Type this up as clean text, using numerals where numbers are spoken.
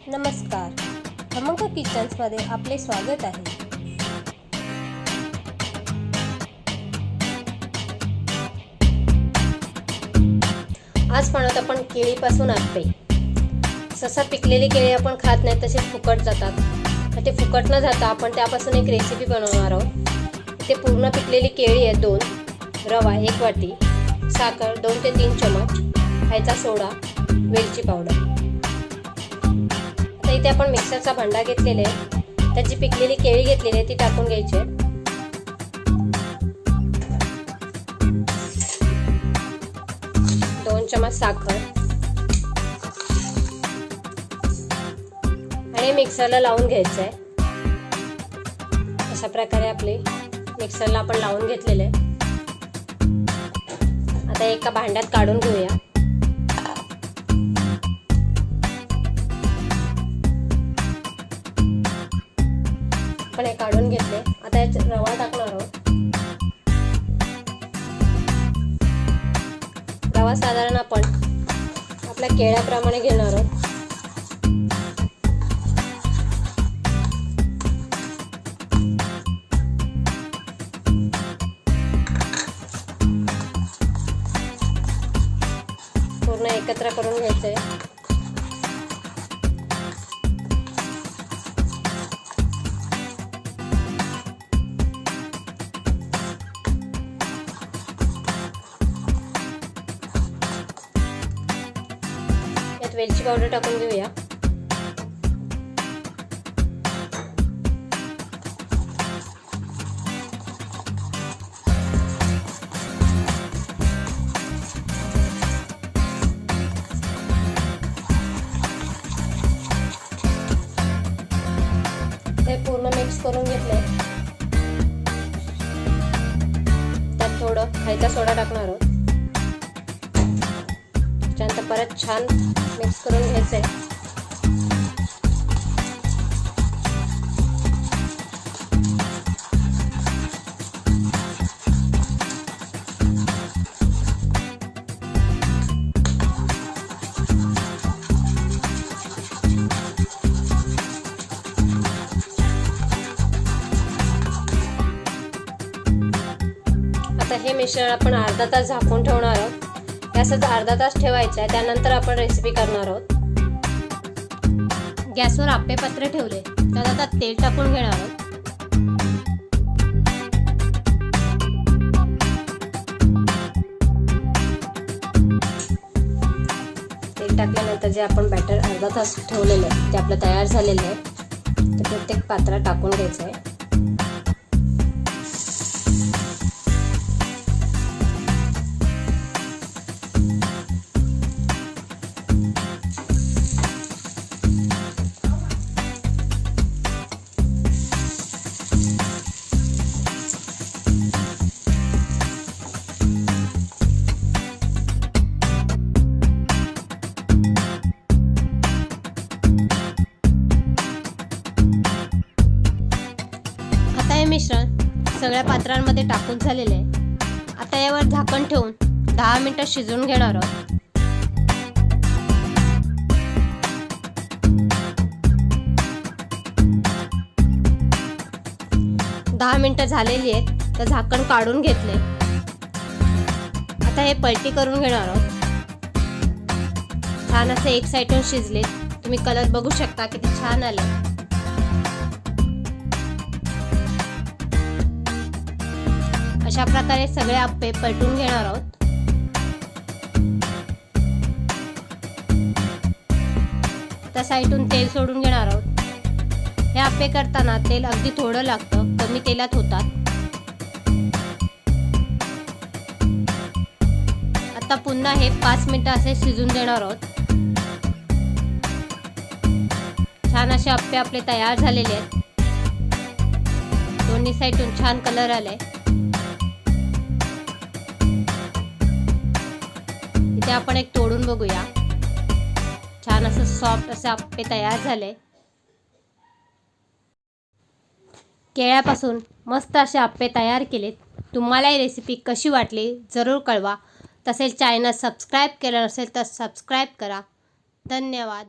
नमस्कार, खमंग किचन्समध्ये आपले स्वागत आहे। आज बनवत आपण केळीपासून आप्पे। सहसा पिकलेली केळी आपण खात नाही, तसेच फुकट जातात। ते फुकट न जाता आपण त्यापासून एक रेसिपी बनवणार आहोत। ते पूर्ण पिकलेली केळी आहे 2, रवा 1 वाटी, साखर 2 ते 3 चमच, खायचा सोडा, वेलची पावडर। इथे आपण मिक्सरचा भांडा घेतलेला आहे, त्याची पिकलेली केळी घेतलेली आहे ती टाकून घ्यायची आहे। 2 चमच साखर आणि मिक्सरला लावून घ्यायचं आहे। अशा प्रकारे आपले मिक्सरला आपण लावून घेतलेले आहे। आता एका भांड्यात काढून घेऊया। आपण हे काढून घेतले। आता यात रवा टाकणार आहोत। रवा साधारण आपण आपल्या केळ्याप्रमाणे घेणार आहोत। पूर्ण एकत्र करून घ्यायचं आहे। वेलची पावडर टाकून घेऊया। हे पूर्ण मिक्स करून घेतले। त्यात थोडं खायचा सोडा टाकणार आहोत। त्यानंतर परत छान मिक्स करून घ्यायचं आहे। आता हे मिश्रण आपण अर्धा तास झाकून ठेवणार आहोत। गॅसवर अर्धा तास ठेवायचा आहे। त्यानंतर आपण रेसिपी करणार आहोत। गॅसवर आप्पे पात्र ठेवले, त्यात आता तेल टाकून घेणार आहोत। तेल टाकल्यानंतर जे आपण बॅटर अर्धा तास ठेवलेलं आहे ते आपलं तयार झालेलं आहे। ते प्रत्येक पात्रात टाकून घ्यायचं आहे। हे मिश्रण सगळ्या पात्रांमध्ये टाकून झालेले आहे। आता यावर झाकण ठेवून 10 मिनिटं शिजवून घेणार आहोत। 10 मिनिटं झालेली आहेत, तर झाकण काढून घेतले। आता हे पलटी करून घेणार आहोत। छान असे एक साइडून शिजले। तुम्ही कलर बघू शकता किती छान आले। अशा प्रकारे सगळे आप्पे पलटून घेणार आहोत। त्या साइडून तेल सोडून घेणार आहोत। हे आप्पे करताना तेल अगदी थोडं लागतं, कमी तेलात होतात। आता पुन्हा हे 5 मिनिटं असे शिजून देणार आहोत। छान असे आप्पे आपले तयार झालेले आहेत। दोन्ही साइडून छान कलर आलाय। इथे आपण एक तोडून बघूया। छान असं सॉफ्ट असे आप्पे तयार झाले। केळ्यापासून मस्त असे आप्पे तयार केलेत। तुम्हाला ही रेसिपी कशी वाटली जरूर कळवा। तसेच चॅनल सबस्क्राइब केलं नसेल तर सबस्क्राइब करा। धन्यवाद।